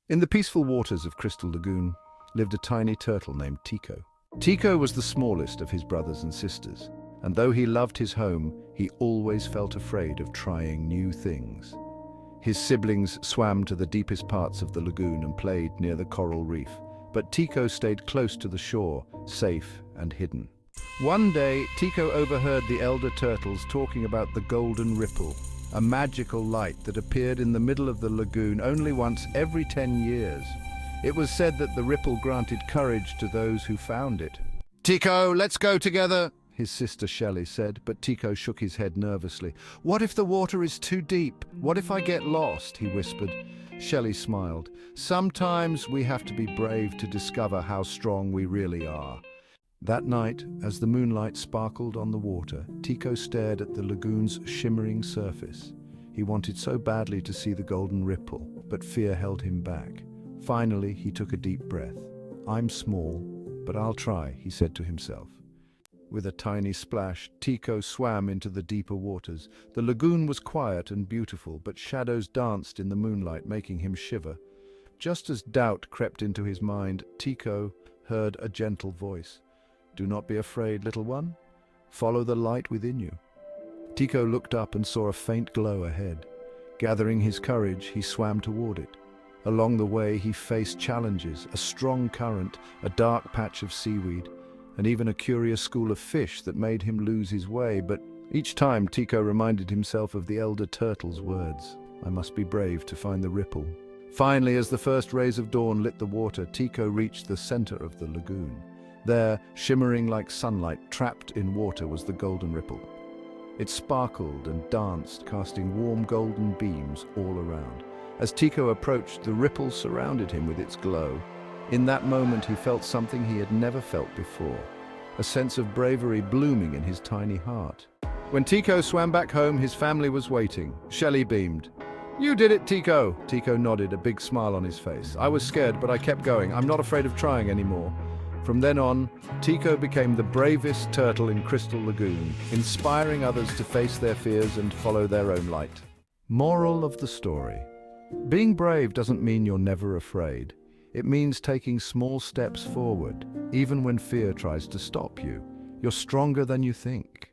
In the peaceful waters of Crystal Lagoon lived a tiny turtle named Tiko. Tiko was the smallest of his brothers and sisters, and though he loved his home, he always felt afraid of trying new things. His siblings swam to the deepest parts of the lagoon and played near the coral reef, but Tiko stayed close to the shore, safe and hidden. One day, Tiko overheard the elder turtles talking about the golden ripple, a magical light that appeared in the middle of the lagoon only once every 10 years. It was said that the ripple granted courage to those who found it. "Tiko, let's go together," his sister Shelley said, but Tiko shook his head nervously. "What if the water is too deep? What if I get lost?" he whispered. Shelley smiled. "Sometimes we have to be brave to discover how strong we really are." That night, as the moonlight sparkled on the water, Tiko stared at the lagoon's shimmering surface. He wanted so badly to see the golden ripple, but fear held him back. Finally, he took a deep breath. "I'm small, but I'll try," he said to himself. With a tiny splash, Tiko swam into the deeper waters. The lagoon was quiet and beautiful, but shadows danced in the moonlight, making him shiver. Just as doubt crept into his mind, Tiko heard a gentle voice. "Do not be afraid, little one. Follow the light within you." Tiko looked up and saw a faint glow ahead. Gathering his courage, he swam toward it. Along the way, he faced challenges, a strong current, a dark patch of seaweed, and even a curious school of fish that made him lose his way. But each time, Tiko reminded himself of the elder turtle's words. "I must be brave to find the ripple." Finally, as the first rays of dawn lit the water, Tiko reached the center of the lagoon. There, shimmering like sunlight, trapped in water, was the golden ripple. It sparkled and danced, casting warm golden beams all around. As Tiko approached, the ripple surrounded him with its glow. In that moment, he felt something he had never felt before, a sense of bravery blooming in his tiny heart. When Tiko swam back home, his family was waiting. Shelley beamed. "You did it, Tiko!" Tiko nodded, a big smile on his face. "I was scared, but I kept going. I'm not afraid of trying anymore." From then on, Tiko became the bravest turtle in Crystal Lagoon, inspiring others to face their fears and follow their own light. Moral of the story: being brave doesn't mean you're never afraid. It means taking small steps forward, even when fear tries to stop you. You're stronger than you think.